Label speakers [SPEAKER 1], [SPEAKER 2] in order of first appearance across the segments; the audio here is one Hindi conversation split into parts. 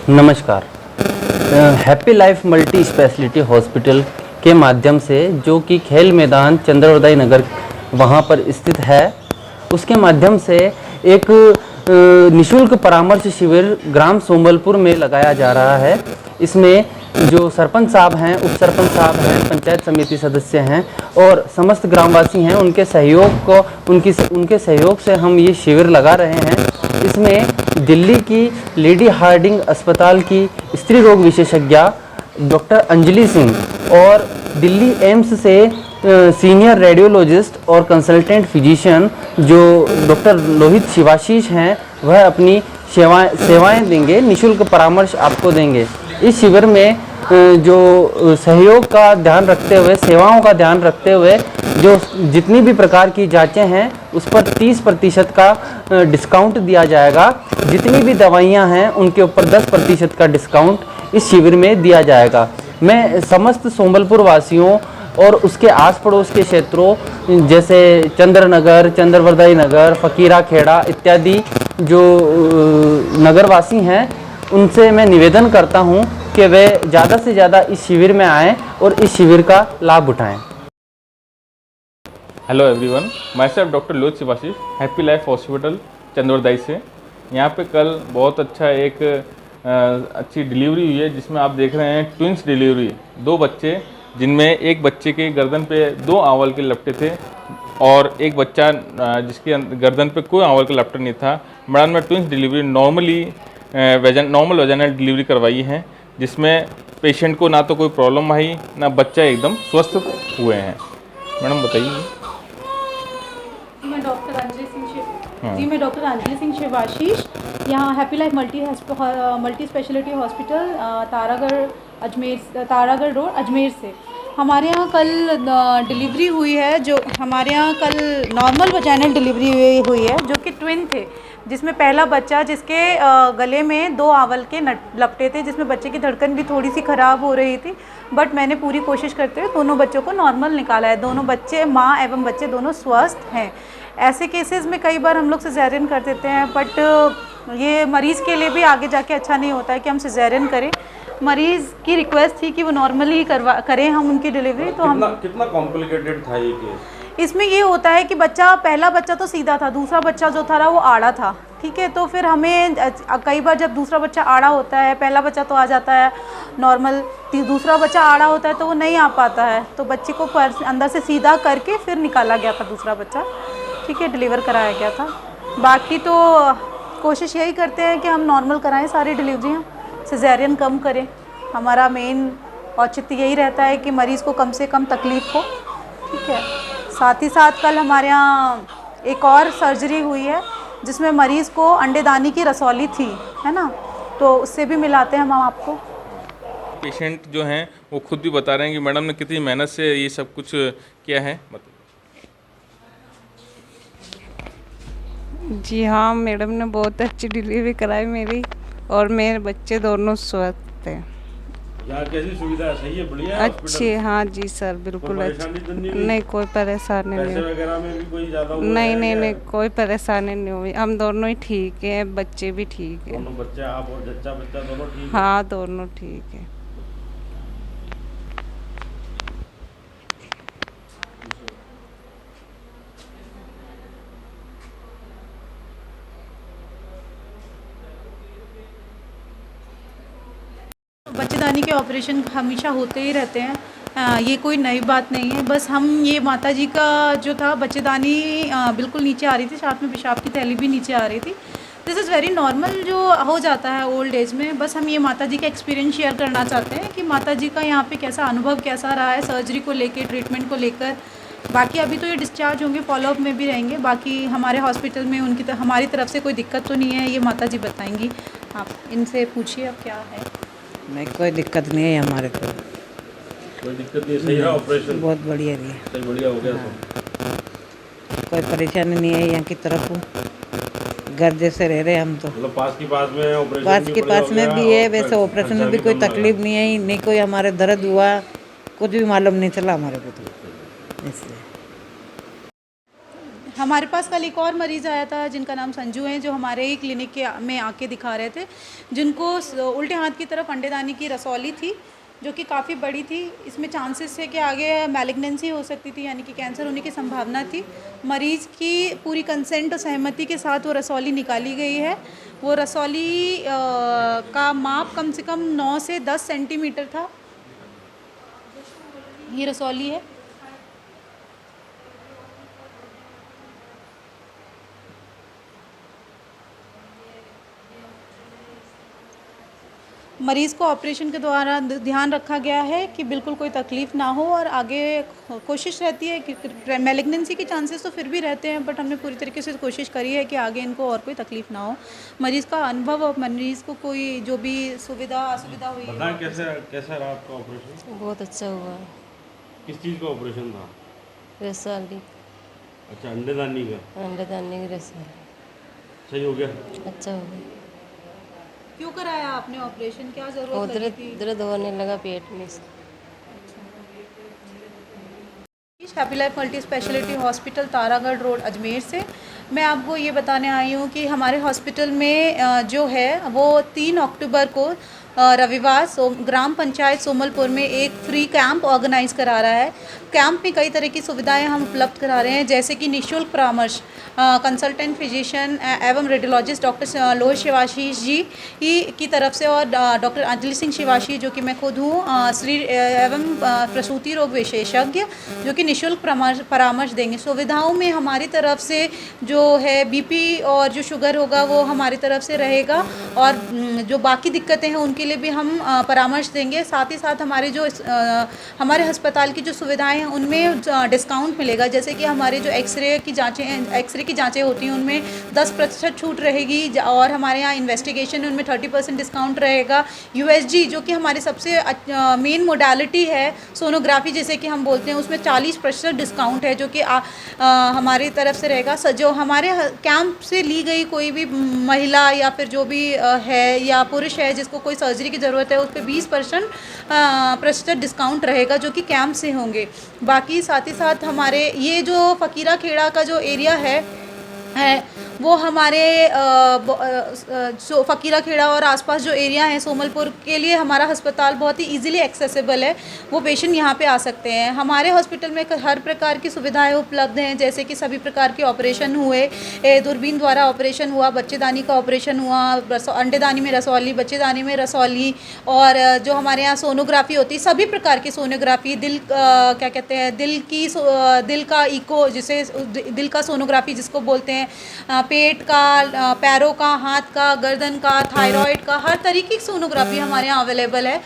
[SPEAKER 1] नमस्कार। Happy life multi speciality hospital के माध्यम से, जो कि खेल मैदान चंद्रोदय नगर वहाँ पर स्थित है, उसके माध्यम से एक निशुल्क परामर्श शिविर ग्राम सोमलपुर में लगाया जा रहा है। इसमें जो सरपंच साहब हैं, उप सरपंच साहब हैं, पंचायत समिति सदस्य हैं और समस्त ग्रामवासी हैं, उनके सहयोग से हम ये शिविर लगा रहे हैं। इसमें दिल्ली की लेडी हार्डिंग अस्पताल की स्त्री रोग विशेषज्ञ डॉक्टर अंजलि सिंह और दिल्ली एम्स से सीनियर रेडियोलॉजिस्ट और कंसल्टेंट फिजिशियन जो डॉक्टर लोहित शिवाशीष हैं, वह अपनी सेवाएं देंगे, निशुल्क परामर्श आपको देंगे। इस शिविर में जो सहयोग का ध्यान रखते हुए, सेवाओं का ध्यान रखते हुए, जो जितनी भी प्रकार की जांचें हैं उस पर 30% का डिस्काउंट दिया जाएगा। जितनी भी दवाइयां हैं उनके ऊपर 10% का डिस्काउंट इस शिविर में दिया जाएगा। मैं समस्त सोमलपुर वासियों और उसके आस पड़ोस के क्षेत्रों जैसे चंद्रनगर, चंद्रवरदाई नगर, फकीरा खेड़ा इत्यादि जो नगरवासी हैं, उनसे मैं निवेदन करता हूं कि वे ज़्यादा से ज़्यादा इस शिविर में आएँ और इस शिविर का लाभ उठाएं।
[SPEAKER 2] Hello everyone, myself doctor Lohit Shivashish, happy life hospital Chandrodaya से। यहाँ पे कल बहुत अच्छा एक अच्छी डिलीवरी हुई है, जिसमें आप देख रहे हैं ट्विंस डिलीवरी, 2 बच्चे, जिनमें एक बच्चे के गर्दन पे 2 आंवल के लपटे थे और एक बच्चा जिसके गर्दन पे कोई आंवल का लपटा नहीं था। मैडम ने twins delivery normal vaginal delivery करवाई है, जिसमें पेशेंट को ना तो कोई प्रॉब्लम आई, ना बच्चा एकदम स्वस्थ हुए हैं। मैडम बताइए।
[SPEAKER 3] मैं डॉक्टर अंजलि सिंह शिवाशीष, यहाँ happy life multi speciality hospital Taragarh road Ajmer से। हमारे यहाँ कल डिलीवरी हुई है, जो हमारे यहाँ कल नॉर्मल वजाइनल डिलीवरी हुई है, जो कि ट्विन थे, जिसमें पहला बच्चा जिसके गले में 2 आंवल के लपटे थे, जिसमें बच्चे की धड़कन भी थोड़ी सी ख़राब हो रही थी, बट मैंने पूरी कोशिश करते हुए दोनों बच्चों को नॉर्मल निकाला है। दोनों बच्चे, माँ एवं बच्चे दोनों स्वस्थ हैं। ऐसे केसेस में कई बार हम लोग सिजेरियन कर देते हैं, बट ये मरीज़ के लिए भी आगे जाके अच्छा नहीं होता है कि हम सिजेरियन करें। मरीज़ की रिक्वेस्ट थी कि वो नॉर्मली करें हम उनकी डिलीवरी। तो हम
[SPEAKER 4] कितना कॉम्प्लिकेटेड था ये केस?
[SPEAKER 3] इसमें ये होता है कि पहला बच्चा तो सीधा था, दूसरा बच्चा जो था वो आड़ा था, ठीक है। तो फिर हमें कई बार जब दूसरा बच्चा आड़ा होता है, पहला बच्चा तो आ जाता है नॉर्मल, दूसरा बच्चा आड़ा होता है तो वो नहीं आ पाता है, तो बच्चे को अंदर से सीधा करके फिर निकाला गया था दूसरा बच्चा, ठीक है, डिलीवर कराया गया था। बाकी तो कोशिश यही करते हैं कि हम नॉर्मल कराएं सारी डिलीवरियाँ, सिजेरियन कम करें। हमारा मेन औचित्य यही रहता है कि मरीज़ को कम से कम तकलीफ़ हो, ठीक है। साथ ही साथ कल हमारे यहाँ एक और सर्जरी हुई है, जिसमें मरीज़ को अंडेदानी की रसौली थी, है ना, तो उससे भी मिलाते हैं हम आपको।
[SPEAKER 2] पेशेंट जो हैं वो खुद भी बता रहे हैं कि मैडम ने कितनी मेहनत से ये सब कुछ किया है।
[SPEAKER 5] जी हाँ, मैडम ने बहुत अच्छी डिलीवरी कराई मेरी, और मेरे बच्चे दोनों स्वस्थ हैं।
[SPEAKER 4] यहाँ कैसी सुविधा है? सही है, बढ़िया है
[SPEAKER 5] अच्छी है। हाँ जी सर, बिल्कुल अच्छी। नहीं, कोई परेशानी नहीं।
[SPEAKER 4] पैसे वगैरह में भी कोई ज़्यादा
[SPEAKER 5] नहीं, कोई परेशानी नहीं हुई। हम दोनों ही ठीक हैं, बच्चे भी ठीक हैं।
[SPEAKER 4] दोनों बच्चे, आप और जच्चा बच्चा दोनों ठीक है?
[SPEAKER 5] हाँ, दोनों ठीक है।
[SPEAKER 3] बच्चेदानी के ऑपरेशन हमेशा होते ही रहते हैं, ये कोई नई बात नहीं है। बस हम ये माताजी का जो था बच्चेदानी बिल्कुल नीचे आ रही थी, साथ में पेशाब की थैली भी नीचे आ रही थी। दिस इज़ वेरी नॉर्मल जो हो जाता है ओल्ड एज में। बस हम ये माताजी का एक्सपीरियंस शेयर करना चाहते हैं कि माताजी का यहाँ पे कैसा अनुभव कैसा रहा है सर्जरी को लेकर, ट्रीटमेंट को लेकर। बाकी अभी तो ये डिस्चार्ज होंगे, फॉलोअप में भी रहेंगे। बाकी हमारे हॉस्पिटल में हमारी तरफ से कोई दिक्कत तो नहीं है, ये माताजी बताएंगी। आप इनसे पूछिए अब क्या है।
[SPEAKER 6] नहीं, कोई दिक्कत नहीं है हमारे को।
[SPEAKER 4] कोई दिक्कत नहीं है, सही रहा ऑपरेशन?
[SPEAKER 6] बहुत बढ़िया रही,
[SPEAKER 4] सही बढ़िया हो गया।
[SPEAKER 6] कोई परेशानी नहीं है यहाँ की तरफ। घर जैसे रह रहे हम तो।
[SPEAKER 4] मतलब पास में ऑपरेशन
[SPEAKER 6] पास में भी है, वैसे ऑपरेशन में भी कोई तकलीफ नहीं है, नहीं कोई हमारे दर्द हुआ, कुछ भी मालूम नहीं चला हमारे को तो, इसलिए।
[SPEAKER 3] हमारे पास कल एक और मरीज़ आया था जिनका नाम संजू है, जो हमारे ही क्लिनिक के में आके दिखा रहे थे, जिनको उल्टे हाथ की तरफ अंडेदानी की रसौली थी जो कि काफ़ी बड़ी थी। इसमें चांसेस है कि आगे मैलिग्नेंसी हो सकती थी, यानी कि कैंसर होने की संभावना थी। मरीज़ की पूरी कंसेंट और सहमति के साथ वो रसौली निकाली गई है। वो रसौली का माप कम से कम 9 से 10 सेंटीमीटर था। ये रसौली है। मरीज़ को ऑपरेशन के द्वारा ध्यान रखा गया है कि बिल्कुल कोई तकलीफ़ ना हो, और आगे कोशिश रहती है कि मैलिग्नेंसी के चांसेस तो फिर भी रहते हैं, बट हमने पूरी तरीके से कोशिश करी है कि आगे इनको और कोई तकलीफ़ ना हो। मरीज़ का अनुभव और मरीज़ को कोई जो भी सुविधा असुविधा हुई है।
[SPEAKER 4] बताएं कैसा रहा आपका ऑपरेशन?
[SPEAKER 7] बहुत अच्छा हुआ।
[SPEAKER 4] किस चीज़ का ऑपरेशन था?
[SPEAKER 7] रसौली,
[SPEAKER 4] अच्छा, अंडेदानी का।
[SPEAKER 7] अंडेदानी की रसौली।
[SPEAKER 4] सही हो गया?
[SPEAKER 7] अच्छा हो गया।
[SPEAKER 3] क्यों कराया आपने ऑपरेशन, क्या ज़रूरत लगी थी?
[SPEAKER 7] दर्द होने लगा पेट में।
[SPEAKER 3] Happy life multi speciality hospital, Taragarh road, Ajmer से मैं आपको ये बताने आई हूँ कि हमारे हॉस्पिटल में जो है वो 3 अक्टूबर को रविवार ग्राम पंचायत सोमलपुर में एक फ्री कैंप ऑर्गेनाइज़ करा रहा है। कैंप में कई तरह की सुविधाएं हम उपलब्ध करा रहे हैं, जैसे कि निःशुल्क परामर्श कंसल्टेंट फिजिशियन एवं रेडियोलॉजिस्ट डॉक्टर लोहित शिवाशीष जी की तरफ से, और डॉक्टर अंजलि सिंह शिवाशी जो कि मैं खुद हूँ, स्त्री एवं प्रसूति रोग विशेषज्ञ, जो कि निःशुल्क परामर्श देंगे। सुविधाओं में हमारी तरफ से जो है बीपी और जो शुगर होगा वो हमारी तरफ से रहेगा, और जो बाकी दिक्कतें हैं उनके लिए भी हम परामर्श देंगे। साथ ही साथ हमारे जो हमारे अस्पताल की जो सुविधाएं हैं उनमें डिस्काउंट मिलेगा, जैसे कि हमारे जो एक्सरे की जांचें होती हैं उनमें 10% छूट रहेगी, और हमारे यहाँ इन्वेस्टिगेशन उनमें 30% डिस्काउंट रहेगा। यूएसजी जो कि हमारी सबसे मेन मोडालिटी है सोनोग्राफी जिसे कि हम बोलते हैं, उसमें 40% डिस्काउंट है जो कि हमारी तरफ से रहेगा। जो हमारे कैंप से ली गई कोई भी महिला या फिर जो भी है या पुरुष है जिसको कोई सर्जरी की ज़रूरत है, उस पर 20% डिस्काउंट रहेगा जो कि कैंप से होंगे। बाकी साथ ही साथ हमारे ये जो फ़कीरा खेड़ा का जो एरिया है वो हमारे फ़कीरा खेड़ा और आसपास जो एरिया है सोमलपुर के लिए हमारा अस्पताल बहुत ही इजीली एक्सेसिबल है, वो पेशेंट यहाँ पे आ सकते हैं। हमारे हॉस्पिटल में हर प्रकार की सुविधाएं उपलब्ध हैं, जैसे कि सभी प्रकार के ऑपरेशन हुए, दूरबीन द्वारा ऑपरेशन हुआ, बच्चेदानी का ऑपरेशन हुआ, अंडेदानी में रसौली, बच्चेदानी में रसौली, और जो हमारे यहाँ सोनोग्राफी होती है, सभी प्रकार की सोनोग्राफी, क्या कहते हैं, दिल का इको, जिसे दिल का सोनोग्राफी जिसको बोलते हैं, पेट का, पैरों का, हाथ का, गर्दन का, थायराइड का, हर तरीके की सोनोग्राफी हमारे यहाँ अवेलेबल है।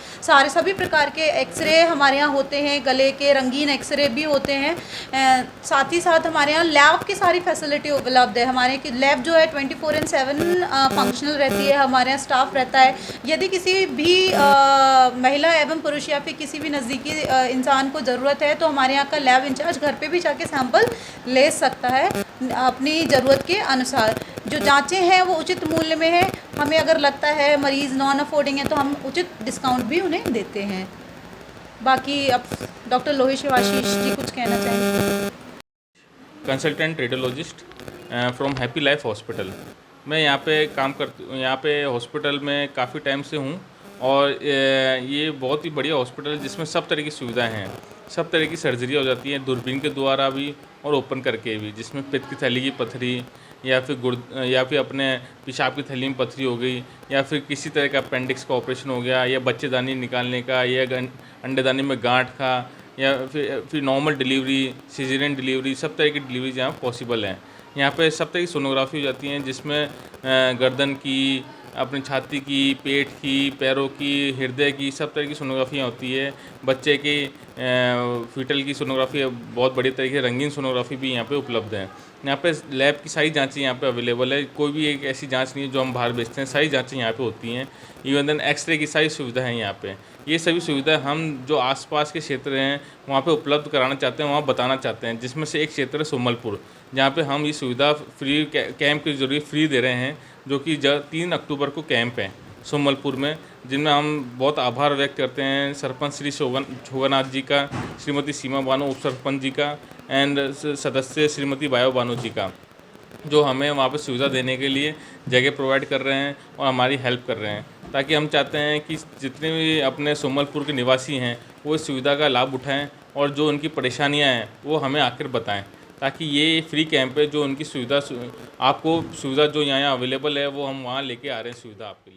[SPEAKER 3] सभी प्रकार के एक्सरे हमारे यहाँ होते हैं, गले के रंगीन एक्सरे भी होते हैं। साथ ही साथ हमारे यहाँ लैब की सारी फैसिलिटी उपलब्ध है। हमारे की लैब जो है 24/7 फंक्शनल रहती है, हमारे यहाँ स्टाफ रहता है। यदि किसी भी महिला एवं पुरुष या फिर किसी भी नज़दीकी इंसान को ज़रूरत है तो हमारे यहाँ का लैब इंचार्ज घर पे भी जाके सैंपल ले सकता है अपनी ज़रूरत के अनुसार। जो जांचें हैं वो उचित मूल्य में है। हमें अगर लगता है मरीज़ नॉन अफोर्डिंग है तो हम उचित डिस्काउंट भी उन्हें देते हैं। बाकी अब डॉक्टर लोहित शिवाशीष जी कुछ कहना चाहेंगे।
[SPEAKER 2] Consultant radiologist from happy life hospital. मैं यहाँ पे काम करती हूँ, यहाँ पे हॉस्पिटल में काफ़ी टाइम से हूँ, और ये बहुत ही बढ़िया हॉस्पिटल है जिसमें सब तरह की सुविधाएं हैं। सब तरह की सर्जरी हो जाती है, दूरबीन के द्वारा भी और ओपन करके भी, जिसमें पित्त की थैली की पथरी या फिर अपने पेशाब की थैली में पथरी हो गई, या फिर किसी तरह का अपेंडिक्स का ऑपरेशन हो गया, या बच्चेदानी निकालने का, या अंडेदानी में गांठ का, या फिर नॉर्मल डिलीवरी, सिजेरियन डिलीवरी, सब तरह की डिलीवरी यहाँ पॉसिबल है। यहाँ पे सब तरह की सोनोग्राफी हो जाती है, जिसमें गर्दन की, अपनी छाती की, पेट की, पैरों की, हृदय की, सब तरह की सोनोग्राफी होती है। बच्चे की फीटल की सोनोग्राफी, बहुत बड़ी तरह की रंगीन सोनोग्राफी भी यहाँ पे उपलब्ध है। यहाँ पे लैब की सारी जांचें यहाँ पे अवेलेबल है। कोई भी एक ऐसी जांच नहीं है जो हम बाहर बेचते हैं, सारी जांचें यहाँ पे होती हैं। इवन देन एक्सरे की सारी सुविधा है यहाँ पे। ये सभी सुविधाएं हम जो आसपास के क्षेत्र हैं वहाँ पे उपलब्ध कराना चाहते हैं, वहाँ बताना चाहते हैं, जिसमें से एक क्षेत्र है सोमलपुर, जहाँ पे हम ये सुविधा फ्री कैंप के जरिए फ्री दे रहे हैं, जो कि 3 अक्टूबर को कैंप है सोमलपुर में, जिनमें हम बहुत आभार व्यक्त करते हैं सरपंच श्री शोभनाथ जी का, श्रीमती सीमा बानो उप सरपंच जी का एंड सदस्य श्रीमती बायो बानो जी का, जो हमें वहाँ पे सुविधा देने के लिए जगह प्रोवाइड कर रहे हैं और हमारी हेल्प कर रहे हैं, ताकि हम चाहते हैं कि जितने भी अपने सोमलपुर के निवासी हैं वो इस सुविधा का लाभ उठाएं और जो उनकी परेशानियां हैं वो हमें आकर बताएं, ताकि ये फ्री कैंप है जो उनकी सुविधा आपको सुविधा जो यहाँ अवेलेबल है वो हम वहाँ लेके आ रहे हैं सुविधा आपके लिए।